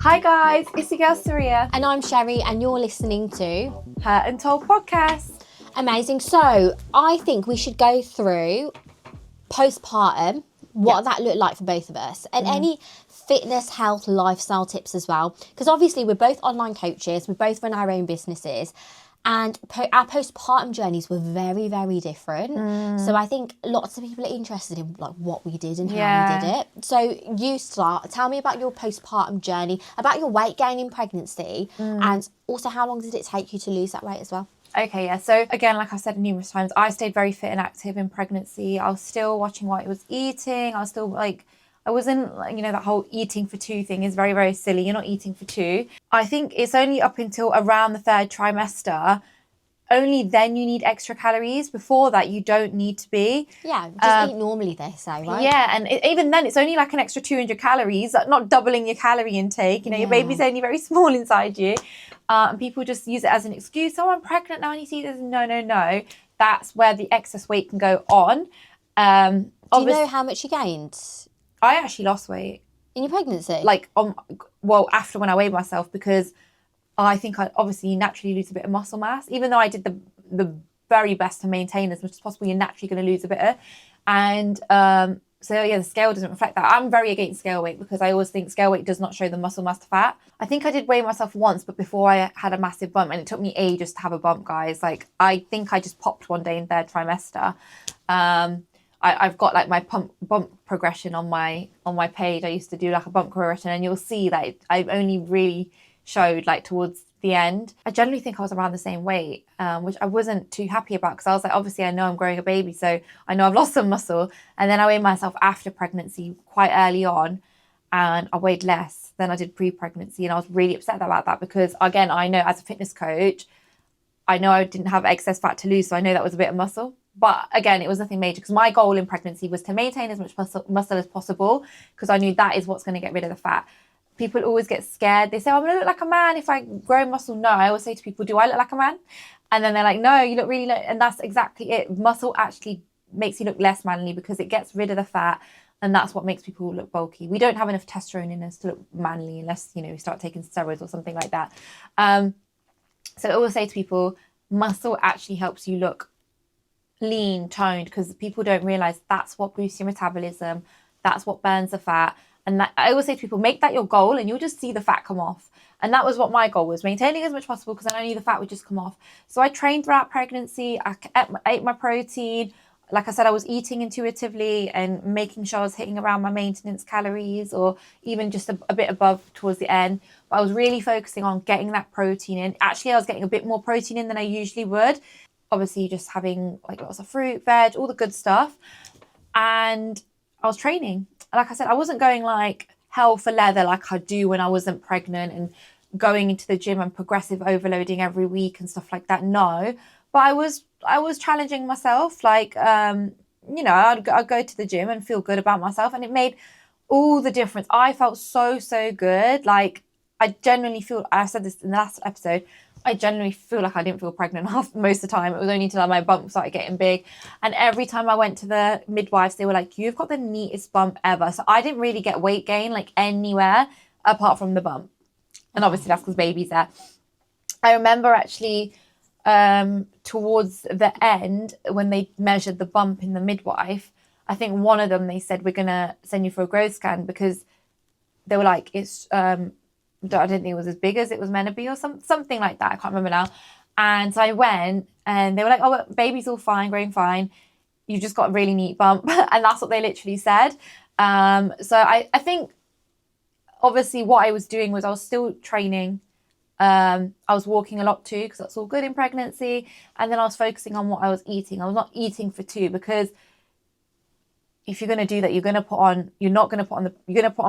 Hi guys, it's your girl Saria. And I'm Cheri, and you're listening to Her and Told podcast. Amazing. So I think we should go through postpartum, what that looked like for both of us, and any fitness, health, lifestyle tips as well. Because obviously we're both online coaches, we both run our own businesses, and our postpartum journeys were very, very different. So I think lots of people are interested in like what we did and how we did it. So you start. Tell me about your postpartum journey, about your weight gain in pregnancy, and also how long did it take you to lose that weight as well? Okay, yeah. So again, like I've said numerous times, I stayed very fit and active in pregnancy. I was still watching what I was eating. I was still I wasn't, that whole eating for two thing is very, very silly. You're not eating for two. I think it's only up until around the third trimester, only then you need extra calories. Before that, you don't need to be. Yeah, just eat normally, they say, right? Yeah, and even then, it's only like an extra 200 calories, not doubling your calorie intake. Your baby's only very small inside you. And people just use it as an excuse. Oh, I'm pregnant now, and you see this. No. That's where the excess weight can go on. Do you know how much you gained? I actually lost weight. In your pregnancy? After when I weighed myself, because I think I obviously naturally lose a bit of muscle mass. Even though I did the very best to maintain as much as possible, you're naturally going to lose a bit of. And the scale doesn't reflect that. I'm very against scale weight because I always think scale weight does not show the muscle mass to fat. I think I did weigh myself once, but before I had a massive bump, and it took me ages to have a bump, guys. I think I just popped one day in third trimester. I've got my bump progression on my page. I used to do a bump progression, and you'll see that I only really showed towards the end. I generally think I was around the same weight, which I wasn't too happy about, because I was obviously I know I'm growing a baby, so I know I've lost some muscle. And then I weighed myself after pregnancy quite early on, and I weighed less than I did pre-pregnancy, and I was really upset about that, because again, I know as a fitness coach, I know I didn't have excess fat to lose, so I know that was a bit of muscle. But again, it was nothing major, because my goal in pregnancy was to maintain as much muscle as possible, because I knew that is what's going to get rid of the fat. People always get scared. They say, I'm going to look like a man if I grow muscle. No, I always say to people, do I look like a man? And then they're like, no, you look really and that's exactly it. Muscle actually makes you look less manly, because it gets rid of the fat, and that's what makes people look bulky. We don't have enough testosterone in us to look manly unless, we start taking steroids or something like that. So I always say to people, muscle actually helps you look lean, toned, because people don't realize that's what boosts your metabolism. That's what burns the fat. And I always say to people, make that your goal, and you'll just see the fat come off. And that was what my goal was, maintaining as much as possible, because I knew the fat would just come off. So I trained throughout pregnancy. I ate my protein. Like I said, I was eating intuitively and making sure I was hitting around my maintenance calories, or even just a bit above towards the end. But I was really focusing on getting that protein in. Actually, I was getting a bit more protein in than I usually would. Obviously, just having lots of fruit, veg, all the good stuff. And I was training. Like I said, I wasn't going hell for leather like I do when I wasn't pregnant, and going into the gym and progressive overloading every week and stuff like that. No, but I was challenging myself. I'd go to the gym and feel good about myself, and it made all the difference. I felt so good. I genuinely feel, I said this in the last episode, I genuinely feel like I didn't feel pregnant most of the time. It was only until my bump started getting big. And every time I went to the midwives, they were like, you've got the neatest bump ever. So I didn't really get weight gain anywhere apart from the bump. And obviously that's because baby's there. I remember actually towards the end, when they measured the bump in the midwife, I think one of them, they said, we're going to send you for a growth scan, because they were like, it's... I didn't think it was as big as it was meant to be, or something like that. I can't remember now. And so I went, and they were like, oh, baby's all fine, growing fine. You just got a really neat bump. And that's what they literally said. So I think, obviously, what I was doing was I was still training. I was walking a lot too, because that's all good in pregnancy. And then I was focusing on what I was eating. I was not eating for two, because if you're going to do that, you're going to put on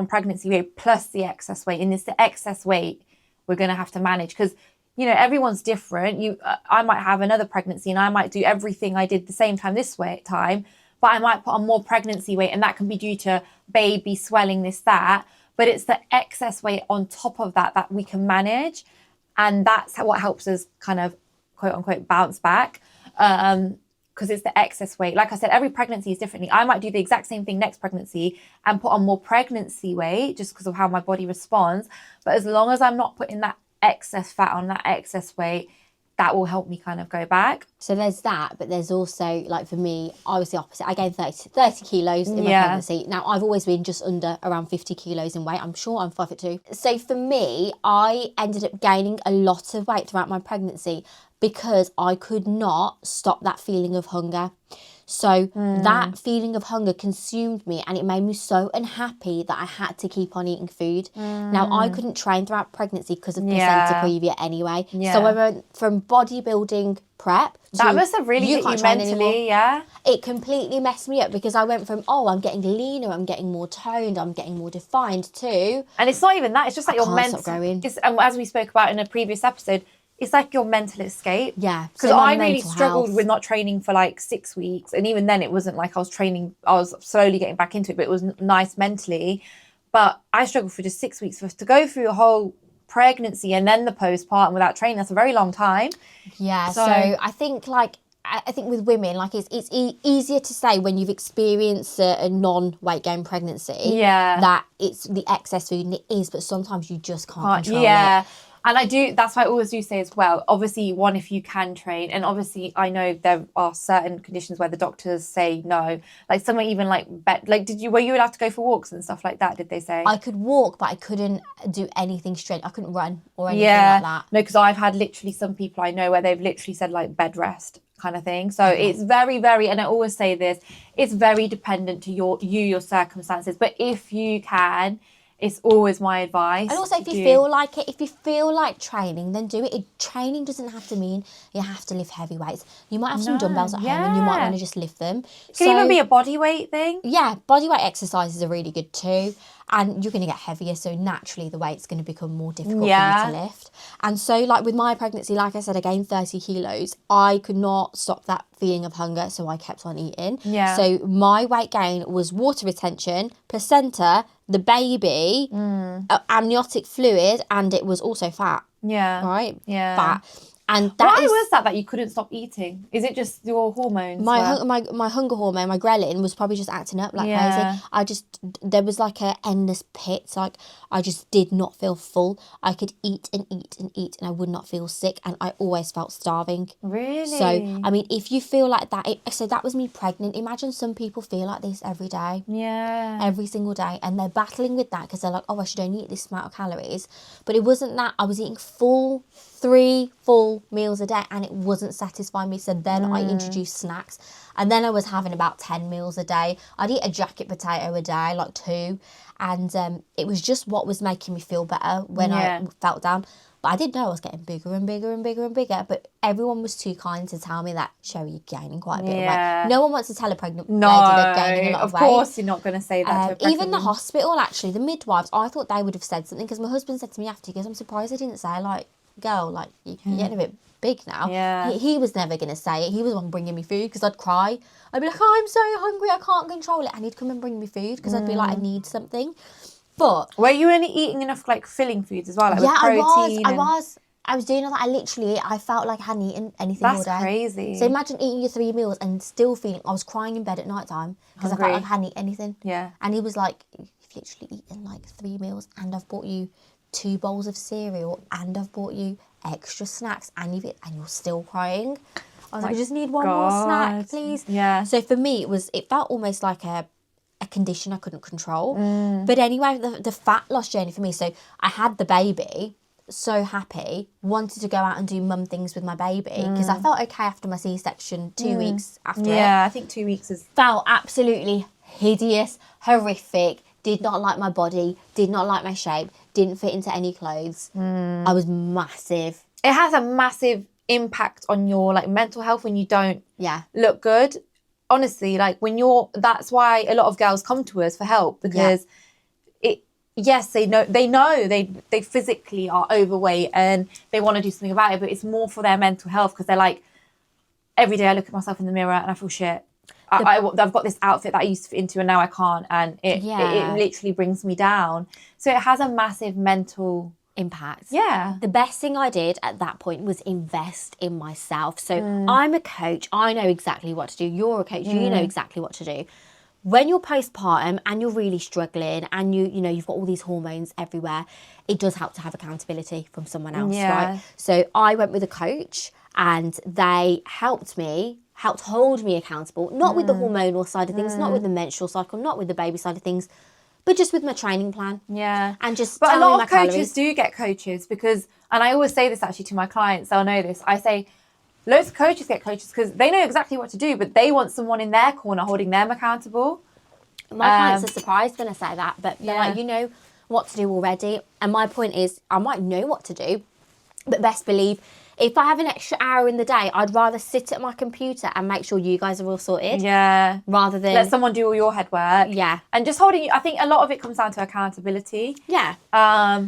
pregnancy weight plus the excess weight. And it's the excess weight we're going to have to manage, because, everyone's different. I might have another pregnancy, and I might do everything I did the same time but I might put on more pregnancy weight, and that can be due to baby swelling, this, that. But it's the excess weight on top of that we can manage. And that's what helps us kind of, quote unquote, bounce back. because it's the excess weight. Like I said, every pregnancy is differently. I might do the exact same thing next pregnancy and put on more pregnancy weight just because of how my body responds. But as long as I'm not putting that excess fat on, that excess weight, that will help me kind of go back. So there's that, but there's also, like for me, I was the opposite. I gained 30 kilos in my pregnancy. Now, I've always been just under around 50 kilos in weight. I'm sure I'm 5'2". So for me, I ended up gaining a lot of weight throughout my pregnancy because I could not stop that feeling of hunger. So that feeling of hunger consumed me, and it made me so unhappy that I had to keep on eating food. Now, I couldn't train throughout pregnancy because of placenta previa anyway. So I went from bodybuilding prep to that must have really hit you mentally, It completely messed me up because I went from, I'm getting leaner, I'm getting more toned, I'm getting more defined too. And it's not even that, it's just like your mental. And as we spoke about in a previous episode, it's like your mental escape. Yeah. Because I really struggled with not training for like 6 weeks. And even then it wasn't like I was training, I was slowly getting back into it, but it was nice mentally. But I struggled for just 6 weeks. To go through a whole pregnancy and then the postpartum without training, that's a very long time. Yeah. So I think with women, like it's easier to say when you've experienced a non-weight gain pregnancy that it's the excess food, and it is, but sometimes you just can't control it. And that's why I always do say as well, obviously, one, if you can train, and obviously I know there are certain conditions where the doctors say no, like some are even like, were you allowed to go for walks and stuff like that, did they say? I could walk, but I couldn't do anything straight. I couldn't run or anything like that. No, because I've had literally some people I know where they've literally said like bed rest kind of thing. So it's very, very, and I always say this, it's very dependent to your circumstances. But if you can, it's always my advice. And also, if you feel like it, if you feel like training, then do it. Training doesn't have to mean you have to lift heavy weights. You might have some dumbbells at home and you might want to just lift them. It can even be a body weight thing. Yeah, body weight exercises are really good too. And you're going to get heavier, so naturally the weight's going to become more difficult for you to lift. And so, like with my pregnancy, like I said, I gained 30 kilos. I could not stop that feeling of hunger, so I kept on eating. Yeah. So my weight gain was water retention, placenta, the baby, amniotic fluid, and it was also fat. Yeah. Right? Yeah. Fat. And why was that you couldn't stop eating? Is it just your hormones? My hunger hormone, my ghrelin, was probably just acting up like crazy. There was like a endless pit. Like I just did not feel full. I could eat and eat and eat, and I would not feel sick, and I always felt starving. Really? So I mean, if you feel like that, so that was me pregnant. Imagine some people feel like this every day. Yeah. Every single day, and they're battling with that because they're like, I should only eat this amount of calories. But it wasn't that. I was eating 3 full meals a day, and it wasn't satisfying me. So then I introduced snacks, and then I was having about 10 meals a day. I'd eat a jacket potato a day, like 2, and it was just what was making me feel better when I felt down. But I did know I was getting bigger and bigger and bigger and bigger. But everyone was too kind to tell me that, Sherry, you're gaining quite a bit of weight. No one wants to tell a pregnant lady they're gaining a lot of weight. Of course you're not going to say that to a pregnant even the hospital, actually, the midwives, I thought they would have said something, because my husband said to me after, he goes, I'm surprised I didn't say, like, girl, like, you're getting a bit big now. Yeah. He was never going to say it. He was the one bringing me food, because I'd cry. I'd be like, I'm so hungry, I can't control it. And he'd come and bring me food, because I'd be like, I need something. But were you only eating enough like filling foods as well, like with protein? I was doing all that. I felt like I hadn't eaten anything all day. That's crazy. So imagine eating your 3 meals and still feeling, I was crying in bed at night time because I felt like I hadn't eaten anything. Yeah. And he was like, you've literally eaten like 3 meals, and I've bought you 2 bowls of cereal, and I've bought you extra snacks, and you're still crying. I was like, I just need one more snack, please. Yeah. So for me, it felt almost like a condition I couldn't control. But anyway, the fat loss journey for me, so I had the baby, so happy, wanted to go out and do mum things with my baby, because I felt okay after my C-section 2 weeks after it. Yeah, I think 2 weeks is... Felt absolutely hideous, horrific, did not like my body, did not like my shape, didn't fit into any clothes. I was massive. It has a massive impact on your like mental health when you don't look good. Honestly, like that's why a lot of girls come to us for help, because they physically are overweight and they want to do something about it, but it's more for their mental health, because they're like, every day I look at myself in the mirror and I feel shit. I've got this outfit that I used to fit into and now I can't, and it literally brings me down. So it has a massive mental impact. Yeah. The best thing I did at that point was invest in myself. So I'm a coach. I know exactly what to do. You're a coach. You know exactly what to do. When you're postpartum and you're really struggling and you've got all these hormones everywhere, it does help to have accountability from someone else, right? So I went with a coach and they helped hold me accountable, not with the hormonal side of things, not with the menstrual cycle, not with the baby side of things, but just with my training plan. Yeah. And just But a tell me lot my of coaches calories. do get coaches because, and I always say this actually to my clients, they'll know this. I say, loads of coaches get coaches because they know exactly what to do, but they want someone in their corner holding them accountable. My clients are surprised when I say that, but they're like, you know what to do already. And my point is, I might know what to do, but best believe, if I have an extra hour in the day, I'd rather sit at my computer and make sure you guys are all sorted. Yeah. Rather than... let someone do all your head work. Yeah. And just holding you, I think a lot of it comes down to accountability. Yeah.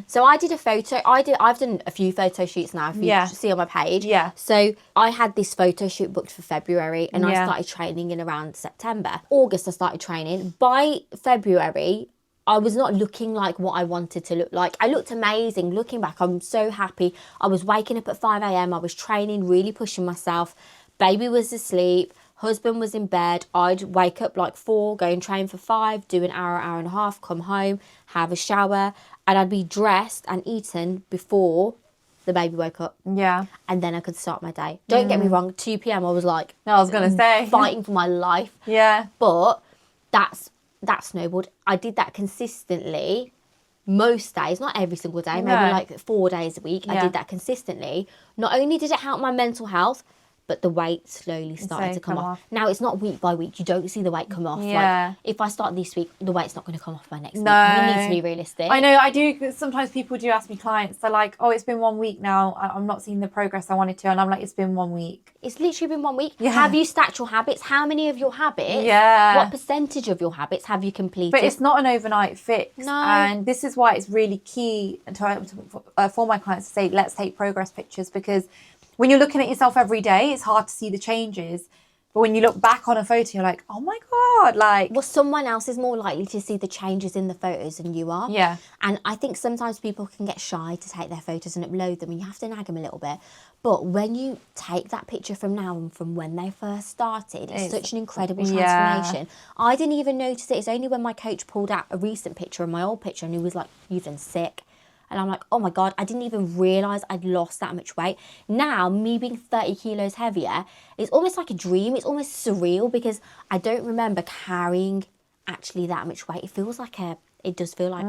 So I did a photo. I've done a few photo shoots now, if you see on my page. Yeah. So I had this photo shoot booked for February and I started training in around September. August, I started training. By February, I was not looking like what I wanted to look like. I looked amazing. Looking back, I'm so happy. I was waking up at 5 a.m. I was training, really pushing myself. Baby was asleep. Husband was in bed. I'd wake up like 4, go and train for 5, do an hour, hour and a half, come home, have a shower, and I'd be dressed and eaten before the baby woke up. Yeah. And then I could start my day. Don't get me wrong, 2 p.m. I was like... I was going to say. fighting for my life. Yeah. But that snowballed. I did that consistently most days, not every single day, maybe like 4 days a week. I did that consistently. Not only did it help my mental health, but the weight slowly started to come off. Now, it's not week by week. You don't see the weight come off. Yeah. Like, if I start this week, the weight's not going to come off by next week. No. We need to be realistic. I know, I do. Sometimes people do ask me, clients, they're like, oh, it's been 1 week now. I'm not seeing the progress I wanted to. And I'm like, it's been 1 week. It's literally been 1 week. Yeah. Have you stacked your habits? How many of your habits? Yeah. What percentage of your habits have you completed? But it's not an overnight fix. No. And this is why it's really key for my clients to say, let's take progress pictures, because when you're looking at yourself every day, it's hard to see the changes. But when you look back on a photo, you're like, oh my God, like... well, someone else is more likely to see the changes in the photos than you are. Yeah. And I think sometimes people can get shy to take their photos and upload them, and you have to nag them a little bit. But when you take that picture from now and from when they first started, it's such an incredible transformation. I didn't even notice it. It's only when my coach pulled out a recent picture and my old picture and he was like, you've been sick. And I'm like, oh my God, I didn't even realise I'd lost that much weight. Now, me being 30 kilos heavier, it's almost like a dream. It's almost surreal because I don't remember carrying actually that much weight. It feels like it does feel like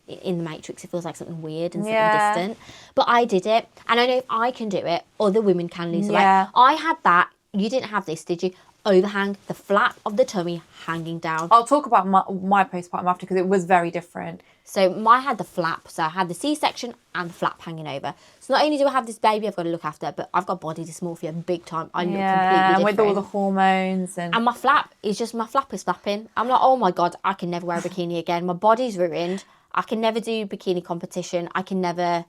in the Matrix, it feels like something weird and something distant. But I did it. And I know if I can do it, other women can lose weight. I had that. You didn't have this, did you? Overhang, the flap of the tummy hanging down. I'll talk about my postpartum after, because it was very different. So I had the flap. So I had the C-section and the flap hanging over. So not only do I have this baby I've got to look after, but I've got body dysmorphia big time. I look completely different. With all the hormones. And my flap is flapping. I'm like, oh my God, I can never wear a bikini again. My body's ruined. I can never do bikini competition. I can never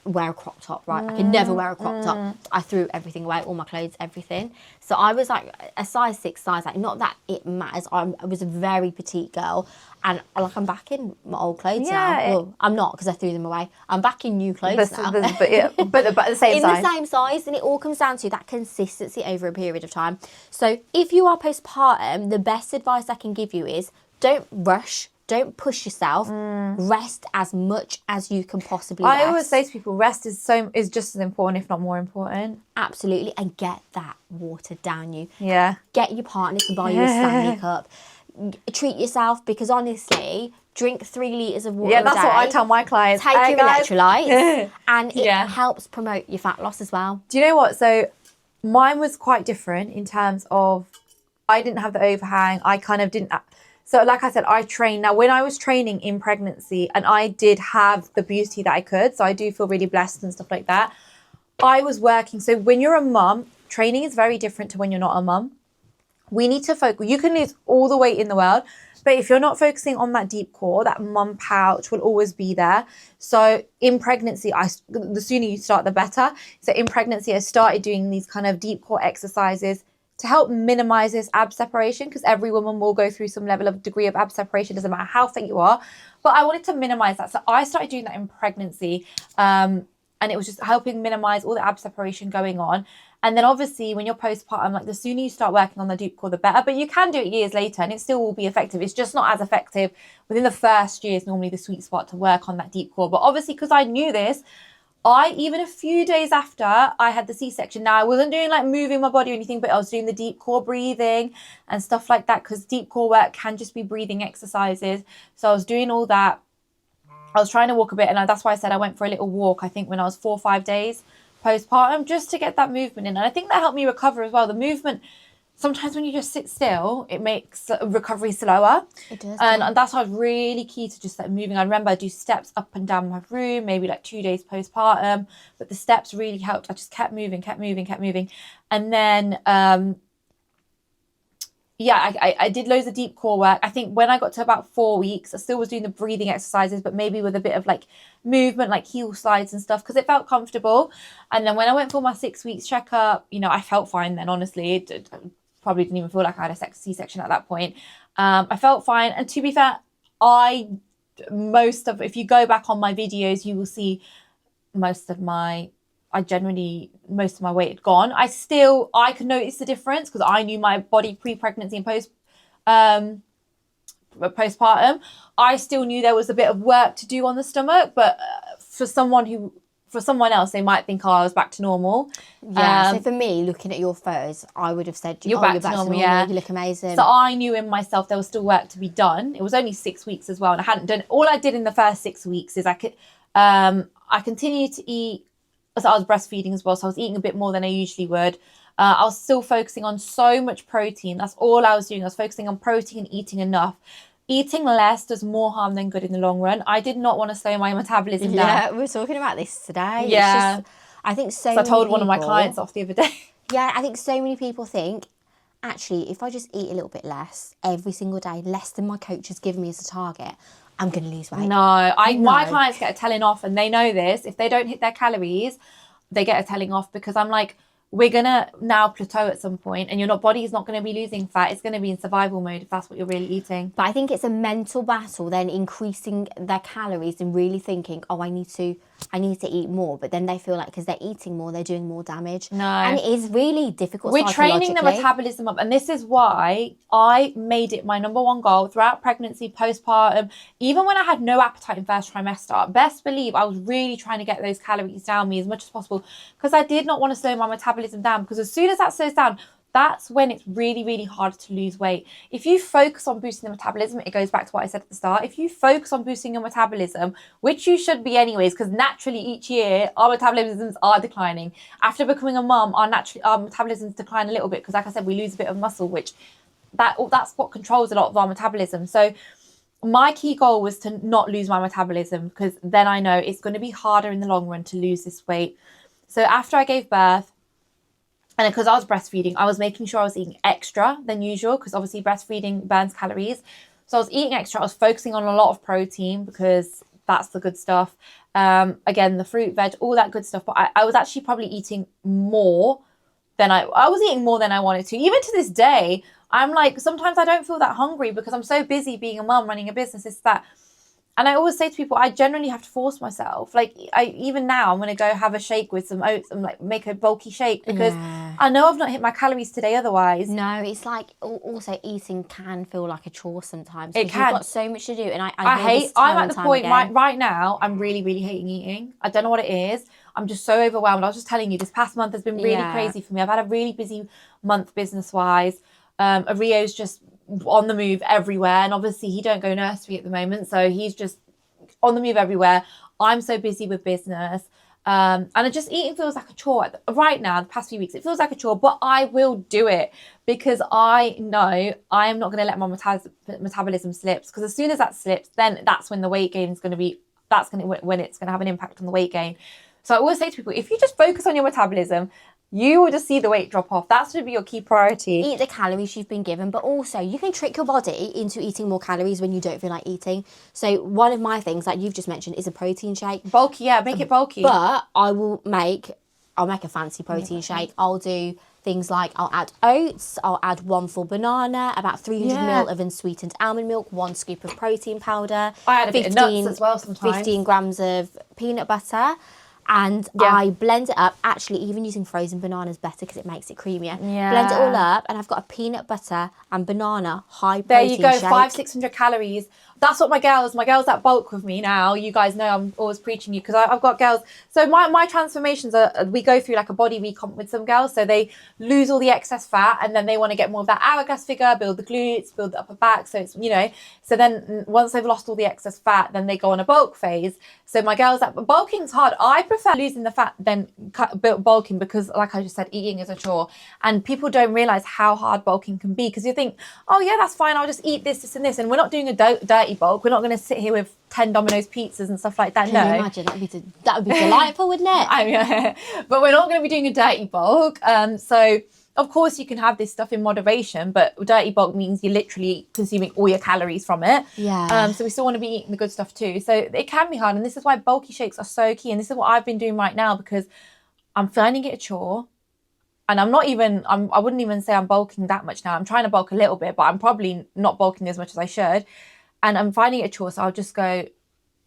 wear a crop top, right? I can never wear a crop top. I threw everything away, all my clothes, everything. So I was like a size 6 size, like not that it matters. I was a very petite girl, and like I'm back in my old clothes now. Well, I'm not, because I threw them away. I'm back in new clothes now. But the same size. In the same size, and it all comes down to that consistency over a period of time. So if you are postpartum, the best advice I can give you is don't rush. Don't push yourself. Rest as much as you can possibly rest. I always say to people, rest is just as important, if not more important. Absolutely. And get that water down you. Yeah. Get your partner to buy you a Stanley cup. Treat yourself, because honestly, drink 3 litres of water a day. Yeah, that's what I tell my clients. Take your electrolytes. And it helps promote your fat loss as well. Do you know what? So mine was quite different in terms of, I didn't have the overhang. I kind of didn't... So like I said, I trained. Now, when I was training in pregnancy, and I did have the beauty that I could, so I do feel really blessed and stuff like that, I was working. So when you're a mum, training is very different to when you're not a mum. We need to focus. You can lose all the weight in the world, but if you're not focusing on that deep core, that mum pouch will always be there. So in pregnancy, the sooner you start, the better. So in pregnancy, I started doing these kind of deep core exercises to help minimize this ab separation, because every woman will go through some level of degree of ab separation, doesn't matter how fit you are. But I wanted to minimize that. So I started doing that in pregnancy. And it was just helping minimize all the ab separation going on. And then obviously when you're postpartum, like the sooner you start working on the deep core, the better. But you can do it years later and it still will be effective. It's just not as effective within the first year is normally the sweet spot to work on that deep core. But obviously because I knew this, even a few days after I had the C-section, now I wasn't doing like moving my body or anything, but I was doing the deep core breathing and stuff like that, because deep core work can just be breathing exercises. So I was doing all that. I was trying to walk a bit, and that's why I said I went for a little walk, I think when I was 4 or 5 days postpartum, just to get that movement in. And I think that helped me recover as well. The movement, sometimes when you just sit still, it makes recovery slower. It does. And that's why I was really key to just like moving. I remember I'd do steps up and down my room, maybe like 2 days postpartum, but the steps really helped. I just kept moving. And then, I did loads of deep core work. I think when I got to about 4 weeks, I still was doing the breathing exercises, but maybe with a bit of like movement, like heel slides and stuff, because it felt comfortable. And then when I went for my 6 weeks checkup, I felt fine then, honestly. It probably didn't even feel like I had a C-section at that point. I felt fine. And to be fair, if you go back on my videos, you will see most of my weight had gone. I could notice the difference because I knew my body pre-pregnancy and postpartum. I still knew there was a bit of work to do on the stomach, but for someone else, they might think, I was back to normal. Yeah, so for me, looking at your photos, I would have said, you're back to normal, yeah. You look amazing. So I knew in myself there was still work to be done. It was only 6 weeks as well, and I hadn't done, all I did in the first 6 weeks is I continued to eat. So I was breastfeeding as well, so I was eating a bit more than I usually would. I was still focusing on so much protein. That's all I was doing. I was focusing on protein, eating enough. Eating less does more harm than good in the long run. I did not want to slow my metabolism down. Yeah, we were talking about this today. Yeah. It's just, I think I told one of my clients off the other day. Yeah, I think so many people think, actually, if I just eat a little bit less every single day, less than my coach has given me as a target, I'm going to lose weight. No, my clients get a telling off, and they know this. If they don't hit their calories, they get a telling off, because I'm like, we're going to now plateau at some point, and your body is not going to be losing fat. It's going to be in survival mode if that's what you're really eating. But I think it's a mental battle then, increasing their calories and really thinking, I need to eat more. But then they feel like because they're eating more, they're doing more damage. No. And it is really difficult. We're training the metabolism up. And this is why I made it my number one goal throughout pregnancy, postpartum, even when I had no appetite in first trimester. Best believe I was really trying to get those calories down me as much as possible, because I did not want to slow my metabolism down, because as soon as that slows down, that's when it's really, really hard to lose weight. If you focus on boosting the metabolism, it goes back to what I said at the start. If you focus on boosting your metabolism, which you should be anyways, because naturally each year our metabolisms are declining. After becoming a mum, our metabolisms decline a little bit, because like I said, we lose a bit of muscle, which that's what controls a lot of our metabolism. So my key goal was to not lose my metabolism, because then I know it's going to be harder in the long run to lose this weight. So after I gave birth, and because I was breastfeeding, I was making sure I was eating extra than usual, because obviously breastfeeding burns calories. So I was eating extra. I was focusing on a lot of protein, because that's the good stuff. Again, the fruit, veg, all that good stuff. But I was actually probably eating more than I was eating more than I wanted to. Even to this day, I'm like, sometimes I don't feel that hungry because I'm so busy being a mum, running a business, it's that. And I always say to people, I generally have to force myself. Like, even now, I'm going to go have a shake with some oats and like make a bulky shake, because I know I've not hit my calories today otherwise. No, it's like, also eating can feel like a chore sometimes. It can. You've got so much to do. And I'm at the point right now, I'm really, really hating eating. I don't know what it is. I'm just so overwhelmed. I was just telling you, this past month has been really crazy for me. I've had a really busy month business-wise. Rio's just on the move everywhere, and obviously he don't go nursery at the moment, so he's just on the move everywhere. I'm so busy with business, and just eating feels like a chore right now. The past few weeks it feels like a chore, but I will do it, because I know I am not going to let my metabolism slip, because as soon as that slips, then that's when the weight gain is going to be, when it's going to have an impact on the weight gain. So I always say to people, if you just focus on your metabolism, you will just see the weight drop off. That should be your key priority. Eat the calories you've been given, but also you can trick your body into eating more calories when you don't feel like eating. So one of my things, like you've just mentioned, is a protein shake. Bulky, yeah, make it bulky. But I'll make a fancy protein shake. I'll do things like I'll add oats, I'll add 1 full banana, about 300 ml of unsweetened almond milk, 1 scoop of protein powder. I add a bit of nuts as well sometimes. 15 grams of peanut butter. And I blend it up. Actually, even using frozen banana is better because it makes it creamier. Yeah. Blend it all up, and I've got a peanut butter and banana high There protein you go, shake. 500-600 calories. That's what my girls that bulk with me now, you guys know I'm always preaching you because I've got girls. So my transformations are, we go through like a body recomp with some girls. So they lose all the excess fat and then they want to get more of that hourglass figure, build the glutes, build the upper back. So it's, you know, so then once they've lost all the excess fat, then they go on a bulk phase. So my girls, that bulking's hard. I prefer losing the fat than bulking because, like I just said, eating is a chore. And people don't realize how hard bulking can be because you think, oh yeah, that's fine. I'll just eat this, this and this. And we're not doing a dirty bulk. We're not going to sit here with 10 Domino's pizzas and stuff like that. Can you imagine? That would be delightful, wouldn't it? But we're not going to be doing a dirty bulk. So of course you can have this stuff in moderation, but dirty bulk means you're literally consuming all your calories from it. Yeah. So we still want to be eating the good stuff too. So it can be hard. And this is why bulky shakes are so key. And this is what I've been doing right now because I'm finding it a chore. And I wouldn't even say I'm bulking that much now. I'm trying to bulk a little bit, but I'm probably not bulking as much as I should. And I'm finding it a chore. So I'll just go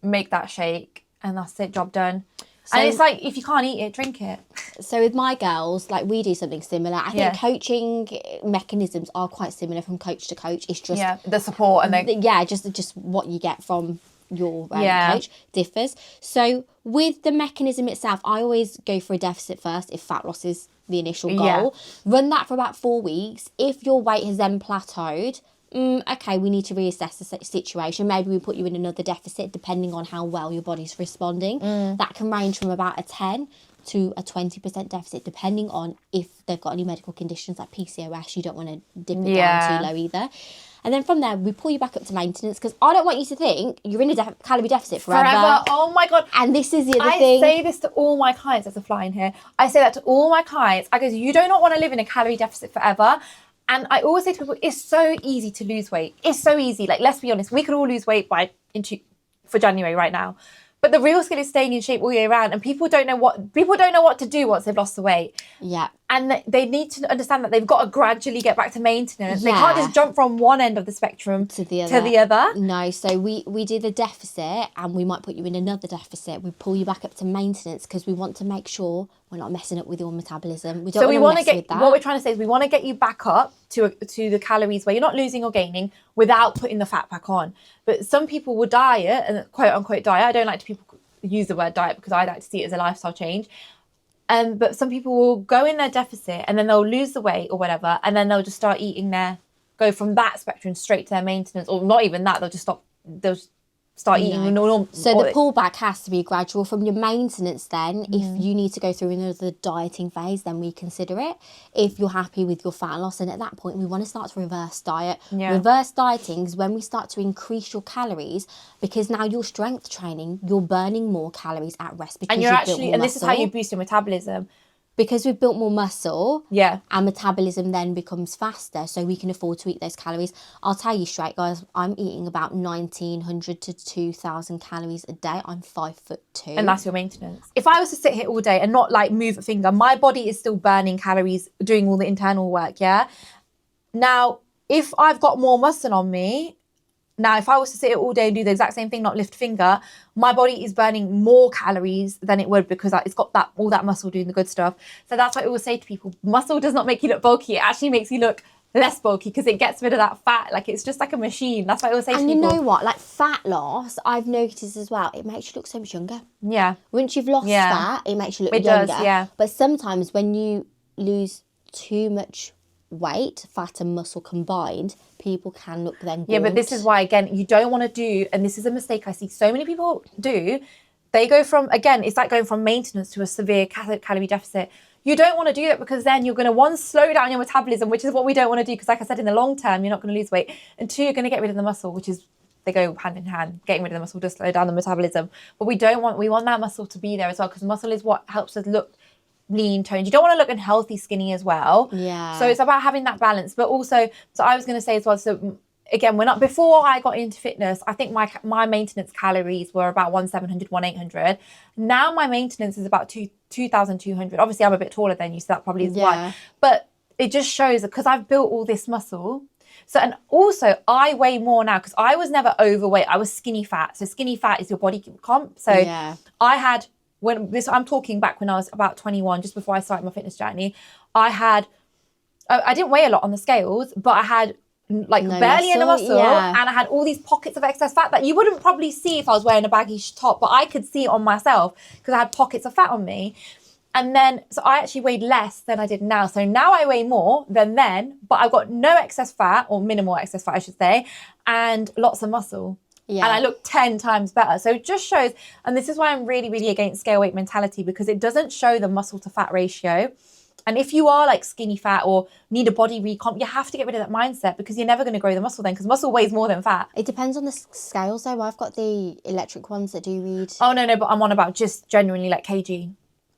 make that shake and that's it, job done. So, and it's like, if you can't eat it, drink it. So with my girls, like we do something similar. I think coaching mechanisms are quite similar from coach to coach. It's just the support and just what you get from your coach differs. So with the mechanism itself, I always go for a deficit first if fat loss is the initial goal. Run that for about 4 weeks. If your weight has then plateaued, okay, we need to reassess the situation. Maybe we put you in another deficit depending on how well your body's responding. That can range from about a 10 to a 20% deficit depending on if they've got any medical conditions like PCOS. You don't want to dip it down too low either. And then from there, we pull you back up to maintenance because I don't want you to think you're in a calorie deficit forever. Oh my God. And this is the other thing. I say this to all my clients. There's a fly in here. I say that to all my clients. I go, you do not want to live in a calorie deficit forever. And I always say to people, it's so easy to lose weight. It's so easy. Like, let's be honest. We could all lose weight for January right now. But the real skill is staying in shape all year round. And people don't know what to do once they've lost the weight. Yeah. And they need to understand that they've got to gradually get back to maintenance. Yeah. They can't just jump from one end of the spectrum to the other. No, so we do the deficit and we might put you in another deficit. We pull you back up to maintenance because we want to make sure we're not messing up with your metabolism. We don't want to mess with that. What we're trying to say is we want to get you back up to the calories where you're not losing or gaining without putting the fat back on. But some people will diet, and quote unquote diet. I don't like to people use the word diet because I like to see it as a lifestyle change. But some people will go in their deficit and then they'll lose the weight or whatever, and then they'll just start eating go from that spectrum straight to their maintenance, or not even that. They'll just start eating normal. So the pullback has to be gradual from your maintenance then. If you need to go through another dieting phase, then we consider it. If you're happy with your fat loss, and at that point we want to start to reverse diet. Reverse dieting is when we start to increase your calories because now you're strength training, you're burning more calories at rest because this is how you boost your metabolism. Because we've built more muscle, our metabolism then becomes faster, so we can afford to eat those calories. I'll tell you straight, guys, I'm eating about 1,900 to 2,000 calories a day. I'm 5'2". And that's your maintenance. If I was to sit here all day and not like move a finger, my body is still burning calories, doing all the internal work, Now, if I've got more muscle on me, if I was to sit here all day and do the exact same thing, not lift a finger, my body is burning more calories than it would because it's got all that muscle doing the good stuff. So that's why I always say to people, muscle does not make you look bulky. It actually makes you look less bulky because it gets rid of that fat. Like, it's just like a machine. That's why I always say to people. And you know what? Like, fat loss, I've noticed as well, it makes you look so much younger. Yeah. Once you've lost fat, it makes you look younger. It does, yeah. But sometimes when you lose too much weight, fat and muscle combined, people can look then gaunt. Yeah, but this is why, again, you don't want to do, and this is a mistake I see so many people do, they go from, again, it's like going from maintenance to a severe calorie deficit. You don't want to do that because then you're going to, slow down your metabolism, which is what we don't want to do because, like I said, in the long term, you're not going to lose weight. And 2, you're going to get rid of the muscle, which is, they go hand in hand. Getting rid of the muscle does slow down the metabolism. But we want that muscle to be there as well because muscle is what helps us look lean, toned. You don't want to look unhealthy, skinny as well. Yeah. So it's about having that balance. But also, so I was going to say as well, so again, before I got into fitness, I think my maintenance calories were about 700, 800. Now my maintenance is about 2,200. Obviously, I'm a bit taller than you, so that probably is why. But it just shows that because I've built all this muscle. So, and also I weigh more now because I was never overweight. I was skinny fat. So skinny fat is your body comp. So I had, I'm talking back when I was about 21, just before I started my fitness journey, I didn't weigh a lot on the scales, but I had like barely any muscle, and I had all these pockets of excess fat that you wouldn't probably see if I was wearing a baggy top, but I could see it on myself because I had pockets of fat on me. And then, so I actually weighed less than I did now. So now I weigh more than then, but I've got no excess fat, or minimal excess fat, I should say, and lots of muscle. Yeah. And I look 10 times better. So it just shows, and this is why I'm really, really against scale weight mentality, because it doesn't show the muscle to fat ratio. And if you are like skinny fat or need a body recomp, you have to get rid of that mindset, because you're never going to grow the muscle then, because muscle weighs more than fat. It depends on the scales though. I've got the electric ones that do read. Oh, no, but I'm on about just genuinely like kg.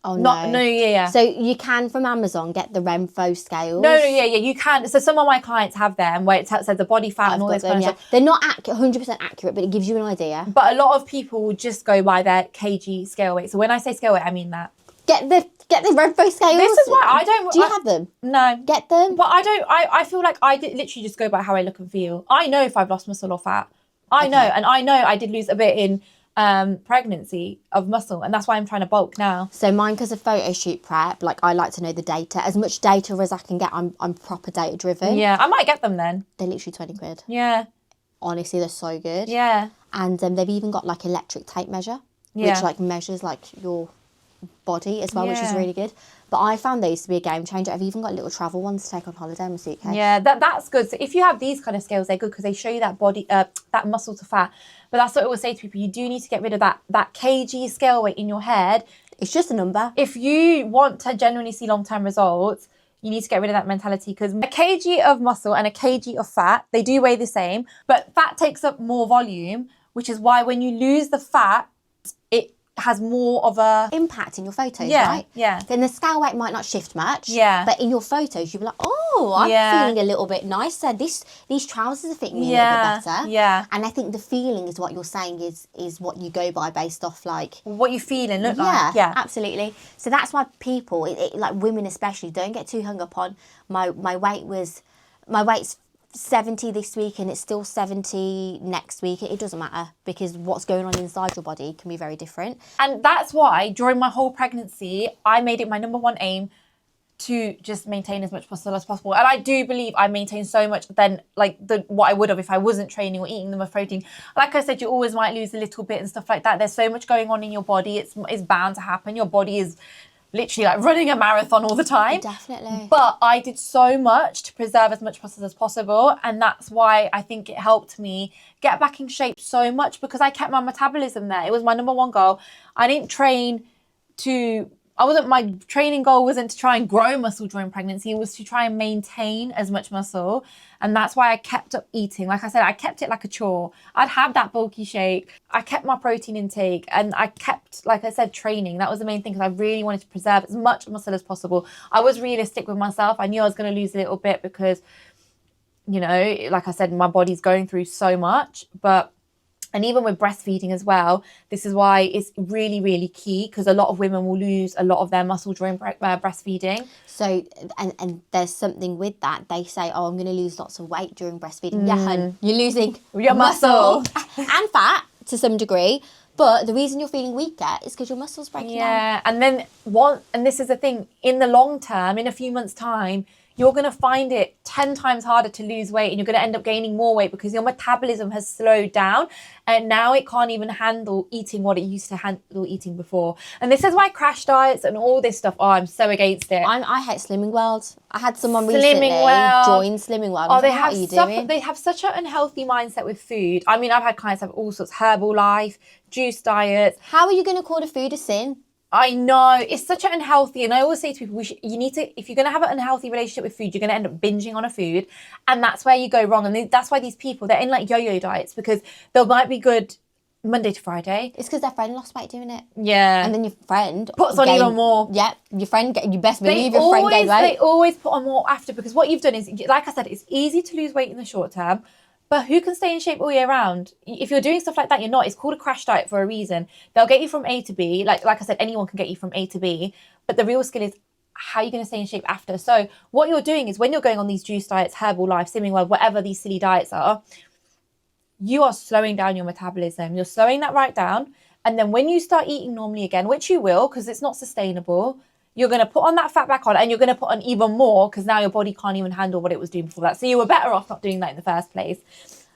Oh, no. Yeah. So you can, from Amazon, get the Renpho scales. No, you can. So some of my clients have them where it says the body fat and all this kind of stuff. They're not 100% accurate, but it gives you an idea. But a lot of people will just go by their kg scale weight. So when I say scale weight, I mean that. Get the Renpho scales. This is why I don't... Do you have them? No. Get them. But I feel like I literally just go by how I look and feel. I know if I've lost muscle or fat. I know. And I know I did lose a bit in pregnancy of muscle, and that's why I'm trying to bulk now. So mine, because of photo shoot prep, like I like to know the data, as much data as I can get. I'm proper data driven. Yeah, I might get them then. They're literally 20 quid. Yeah, honestly, they're so good. Yeah. And they've even got like electric tape measure, which like measures like your body as well, which is really good. But I found these to be a game changer. I've even got little travel ones to take on holiday in my suitcase. Yeah, that's good. So if you have these kind of scales, they're good because they show you that body, that muscle to fat. But that's what I always say to people. You do need to get rid of that kg scale weight in your head. It's just a number. If you want to genuinely see long-term results, you need to get rid of that mentality, because a kg of muscle and a kg of fat, they do weigh the same, but fat takes up more volume, which is why when you lose the fat, it has more of a impact in your photos, right? Yeah. Then the scale weight might not shift much. Yeah. But in your photos, you'll be like, oh, I'm feeling a little bit nicer. These trousers are fitting me a little bit better. Yeah. And I think the feeling is what you're saying is what you go by based off like what you feel and look like. Yeah, absolutely. So that's why people, like women especially, don't get too hung up on my weight's 70 this week and it's still 70 next week. It doesn't matter, because what's going on inside your body can be very different. And that's why during my whole pregnancy, I made it my number one aim to just maintain as much muscle as possible. And I do believe I maintained so much than like what I would have if I wasn't training or eating enough protein. Like I said, you always might lose a little bit and stuff like that. There's so much going on in your body. It's bound to happen. Your body is literally like running a marathon all the time. Definitely. But I did so much to preserve as much muscle as possible. And that's why I think it helped me get back in shape so much, because I kept my metabolism there. It was my number one goal. I didn't train my training goal wasn't to try and grow muscle during pregnancy. It was to try and maintain as much muscle. And that's why I kept up eating. Like I said, I kept it like a chore. I'd have that bulky shake. I kept my protein intake, and I kept, like I said, training. That was the main thing, because I really wanted to preserve as much muscle as possible. I was realistic with myself. I knew I was going to lose a little bit because, you know, like I said, my body's going through so much. And even with breastfeeding as well, this is why it's really, really key, because a lot of women will lose a lot of their muscle during breastfeeding. So, and there's something with that. They say, oh, I'm going to lose lots of weight during breastfeeding. Yeah, hun, you're losing your muscle and fat to some degree. But the reason you're feeling weaker is because your muscle's breaking down. Yeah, and then and this is the thing, in the long term, in a few months' time, you're going to find it 10 times harder to lose weight, and you're going to end up gaining more weight because your metabolism has slowed down, and now it can't even handle eating what it used to handle eating before. And this is why crash diets and all this stuff, I'm so against it. I hate Slimming World. I had someone recently join Slimming World. Oh, they have such an unhealthy mindset with food. I mean, I've had clients have all sorts, Herbalife, juice diets. How are you going to call a food a sin? I know, it's such an unhealthy, and I always say to people, you need to, if you're going to have an unhealthy relationship with food, you're going to end up binging on a food, and that's where you go wrong. And that's why these people, they're in like yo-yo diets, because they might be good Monday to Friday. It's because their friend lost weight doing it. Yeah. And then your friend puts on even more. Yeah, your friend, you best believe your friend gained weight. They always put on more after, because what you've done is, like I said, it's easy to lose weight in the short term, But who can stay in shape all year round? If you're doing stuff like that, you're not. It's called a crash diet for a reason. They'll get you from A to B. Like I said, anyone can get you from A to B. But the real skill is how you're going to stay in shape after. So what you're doing is when you're going on these juice diets, Herbal Life, Slimming World, whatever these silly diets are, you are slowing down your metabolism. You're slowing that right down. And then when you start eating normally again, which you will, because it's not sustainable, you're going to put on that fat back on, and you're going to put on even more because now your body can't even handle what it was doing before that. So you were better off not doing that in the first place.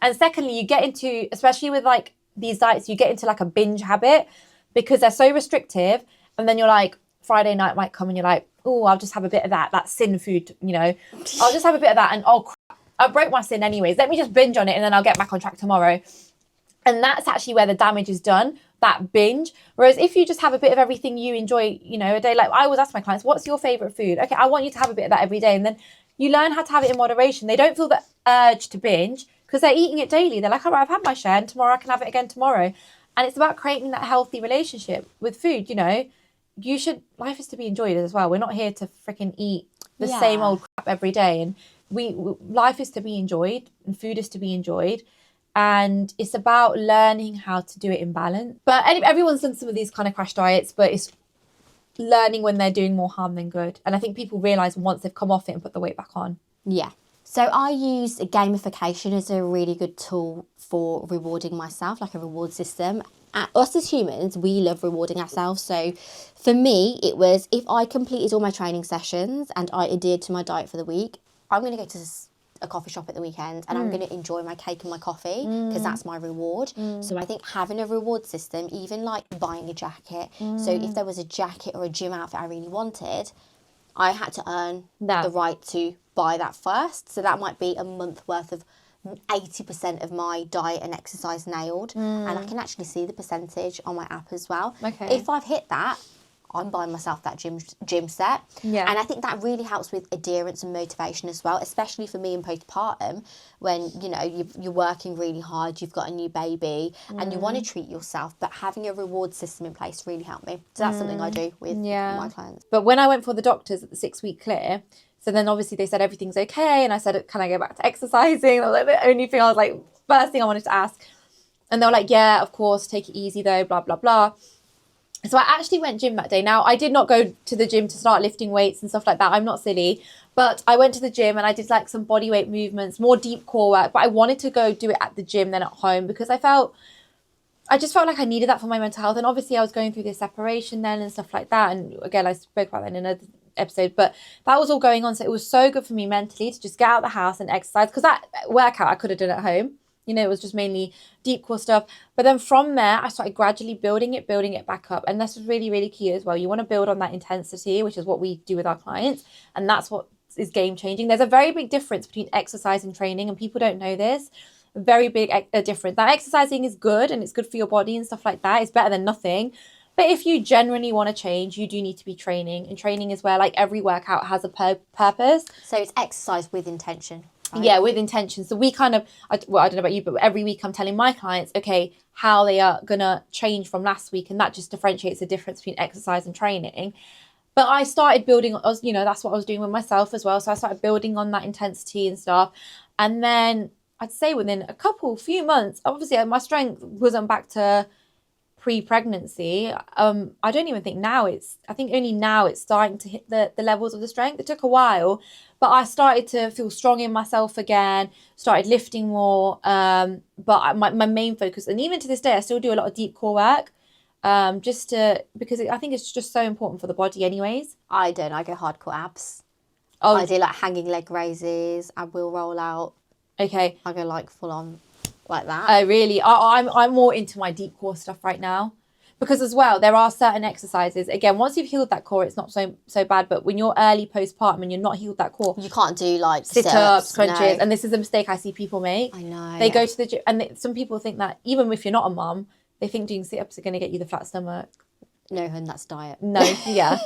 And secondly, you get into, especially with like these diets, you get into like a binge habit because they're so restrictive. And then you're like, Friday night might come and you're like, oh, I'll just have a bit of that sin food, you know, I'll just have a bit of that. And oh, crap, I broke my sin anyways. Let me just binge on it and then I'll get back on track tomorrow. And that's actually where the damage is done, that binge. Whereas if you just have a bit of everything you enjoy, you know, a day, like I always ask my clients, what's your favorite food? Okay, I want you to have a bit of that every day. And then you learn how to have it in moderation. They don't feel the urge to binge because they're eating it daily. They're like, all right, I've had my share and tomorrow I can have it again tomorrow. And it's about creating that healthy relationship with food, you know. Life is to be enjoyed as well. We're not here to freaking eat the same old crap every day. And life is to be enjoyed and food is to be enjoyed. And it's about learning how to do it in balance. But everyone's done some of these kind of crash diets, but it's learning when they're doing more harm than good. And I think people realise once they've come off it and put the weight back on. Yeah. So I use gamification as a really good tool for rewarding myself, like a reward system. Us as humans, we love rewarding ourselves. So for me, it was if I completed all my training sessions and I adhered to my diet for the week, I'm going to go to a coffee shop at the weekend and I'm going to enjoy my cake and my coffee because that's my reward. So I think having a reward system, even like buying a jacket. So if there was a jacket or a gym outfit I really wanted, I had to earn the right to buy that first. So that might be a month worth of 80% of my diet and exercise nailed. And I can actually see the percentage on my app as well. Okay. If I've hit that, I'm buying myself that gym set. Yeah. And I think that really helps with adherence and motivation as well, especially for me in postpartum when, you know, you're working really hard, you've got a new baby and you want to treat yourself, but having a reward system in place really helped me. So that's something I do with my clients. But when I went for the doctors at the 6-week clear, so then obviously they said everything's okay. And I said, can I go back to exercising? That was like the only thing I was like, first thing I wanted to ask. And they were like, yeah, of course, take it easy though, blah, blah, blah. So I actually went gym that day. Now, I did not go to the gym to start lifting weights and stuff like that. I'm not silly. But I went to the gym and I did like some body weight movements, more deep core work. But I wanted to go do it at the gym than at home because I just felt like I needed that for my mental health. And obviously I was going through this separation then and stuff like that. And again, I spoke about that in another episode. But that was all going on. So it was so good for me mentally to just get out of the house and exercise. Because that workout I could have done at home. You know, it was just mainly deep core stuff. But then from there, I started gradually building it back up. And this was really, really key as well. You want to build on that intensity, which is what we do with our clients. And that's what is game changing. There's a very big difference between exercise and training. And people don't know this. A very big difference. Now, exercising is good and it's good for your body and stuff like that. It's better than nothing. But if you genuinely want to change, you do need to be training. And training is where like every workout has a purpose. So it's exercise with intention. Right? Yeah, with intention. So we kind of, I don't know about you, but every week I'm telling my clients, okay, how they are going to change from last week. And that just differentiates the difference between exercise and training. But I started building, you know, that's what I was doing with myself as well. So I started building on that intensity and stuff. And then I'd say within few months, obviously my strength wasn't back to pre-pregnancy. I don't even think now I think only now it's starting to hit the levels of the strength. It took a while, but I started to feel strong in myself again, started lifting more. But my main focus, and even to this day, I still do a lot of deep core work, because I think it's just so important for the body anyways. I don't, I go hardcore abs. Oh, I do like hanging leg raises, ab wheel roll out. Okay. I go like full on like that. Oh, really? I'm more into my deep core stuff right now. Because as well, there are certain exercises. Again, once you've healed that core, it's not so bad. But when you're early postpartum and you're not healed that core, you can't do like sit-ups, crunches. No. And this is a mistake I see people make. I know. They go to the gym, and some people think that even if you're not a mum, they think doing sit-ups are going to get you the flat stomach. No, hun, that's diet. No, yeah.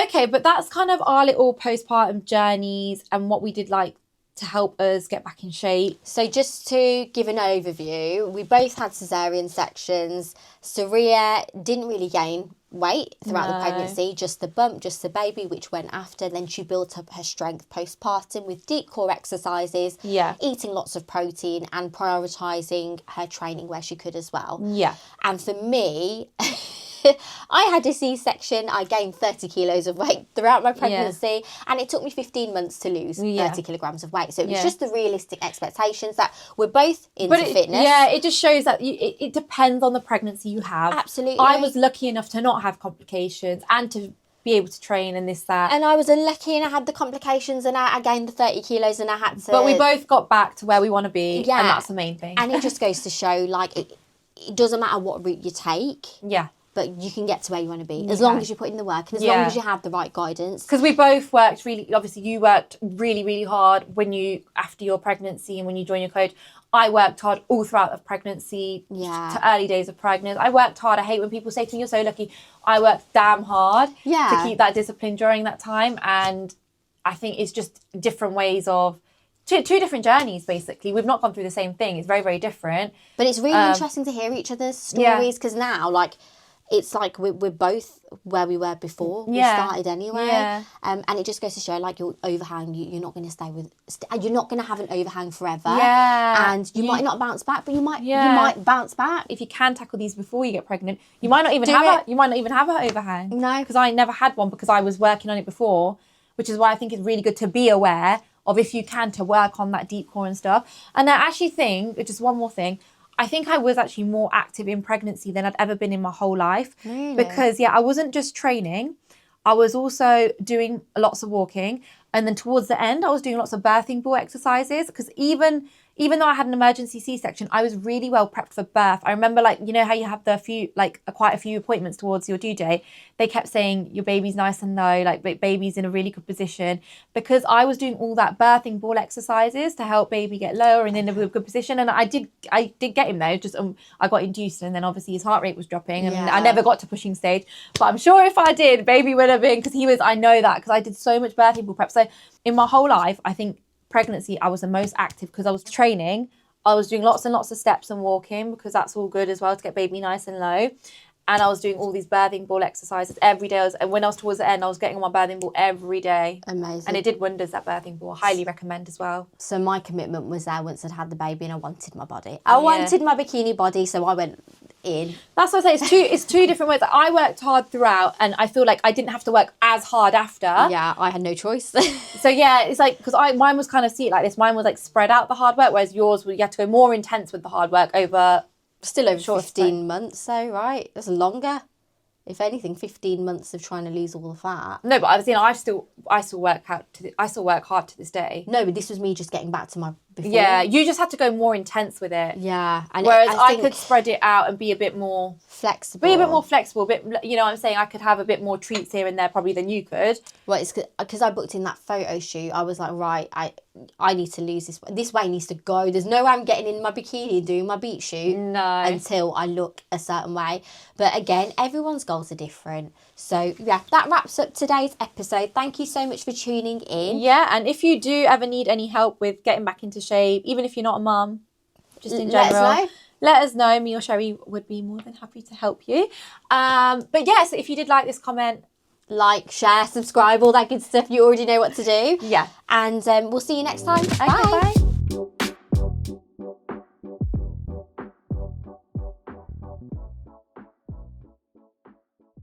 Okay, but that's kind of our little postpartum journeys and what we did like to help us get back in shape. So just to give an overview, we both had cesarean sections. Saria didn't really gain weight throughout the pregnancy, just the bump, just the baby, which went after. Then she built up her strength postpartum with deep core exercises, eating lots of protein and prioritising her training where she could as well. Yeah. And for me, I had a C-section. I gained 30 kilos of weight throughout my pregnancy, and it took me 15 months to lose 30 kilograms of weight. So it was just the realistic expectations that we're both into fitness. Yeah, it just shows that it depends on the pregnancy you have. Absolutely. I was lucky enough to not have complications and to be able to train and this, that. And I was unlucky and I had the complications and I gained the 30 kilos and I had to... But we both got back to where we want to be, and that's the main thing. And it just goes to show, like, it doesn't matter what route you take. Yeah. But you can get to where you want to be as long as you put in the work and as long as you have the right guidance. Because we both worked really, obviously you worked really, really hard after your pregnancy and when you joined your coach. I worked hard all throughout the pregnancy to early days of pregnancy. I worked hard. I hate when people say to me, you're so lucky. I worked damn hard to keep that discipline during that time. And I think it's just different ways of, two different journeys, basically. We've not gone through the same thing. It's very, very different. But it's really interesting to hear each other's stories because now, like, it's like we're both where we were before we started anyway. And it just goes to show, like, your overhang, you're not going to stay with... you're not going to have an overhang forever. And you might not bounce back, but you might bounce back. If you can tackle these before you get pregnant, you might not even have an overhang. No. Because I never had one because I was working on it before, which is why I think it's really good to be aware of, if you can, to work on that deep core and stuff. And I actually think, just one more thing, I think I was actually more active in pregnancy than I'd ever been in my whole life. Really? Because, I wasn't just training. I was also doing lots of walking. And then towards the end, I was doing lots of birthing ball exercises. Because even though I had an emergency C-section, I was really well prepped for birth. I remember, like, you know how you have quite a few appointments towards your due date. They kept saying your baby's nice and low, like baby's in a really good position, because I was doing all that birthing ball exercises to help baby get lower and in a good position. And I did get him there. Just I got induced, and then obviously his heart rate was dropping, and I never got to pushing stage. But I'm sure if I did, baby would have been, because I know that because I did so much birthing ball prep. So in my whole life, I think pregnancy, I was the most active because I was training. I was doing lots and lots of steps and walking because that's all good as well to get baby nice and low. And I was doing all these birthing ball exercises every day. And when I was towards the end, I was getting on my birthing ball every day. Amazing. And it did wonders, that birthing ball. I highly recommend as well. So my commitment was there once I'd had the baby and I wanted my body. I wanted my bikini body, so I went in. That's what I say. It's two different ways. I worked hard throughout, and I feel like I didn't have to work as hard after. Yeah, I had no choice. So it's like, because mine was kind of like this. Mine was like spread out the hard work, whereas yours, you had to go more intense with the hard work over... Still over 15 months, though, right? That's longer. If anything, 15 months of trying to lose all the fat. No, but I still work hard to this day. No, but this was me just getting back to my before. Yeah, you just had to go more intense with it. Yeah, and whereas I could spread it out and be a bit more flexible. You know what I'm saying? I could have a bit more treats here and there probably than you could. Well, it's because I booked in that photo shoot. I was like, right, I need to lose this. This weight needs to go. There's no way I'm getting in my bikini and doing my beach shoot until I look a certain way. But again, everyone's goals are different. So yeah, that wraps up today's episode. Thank you so much for tuning in. Yeah, and if you do ever need any help with getting back into shape, even if you're not a mum, just in general, let us know. Me or Sherry would be more than happy to help you. But yeah, so if you did like this, comment, like, share, subscribe, all that good stuff. You already know what to do. Yeah. And we'll see you next time. Okay, bye.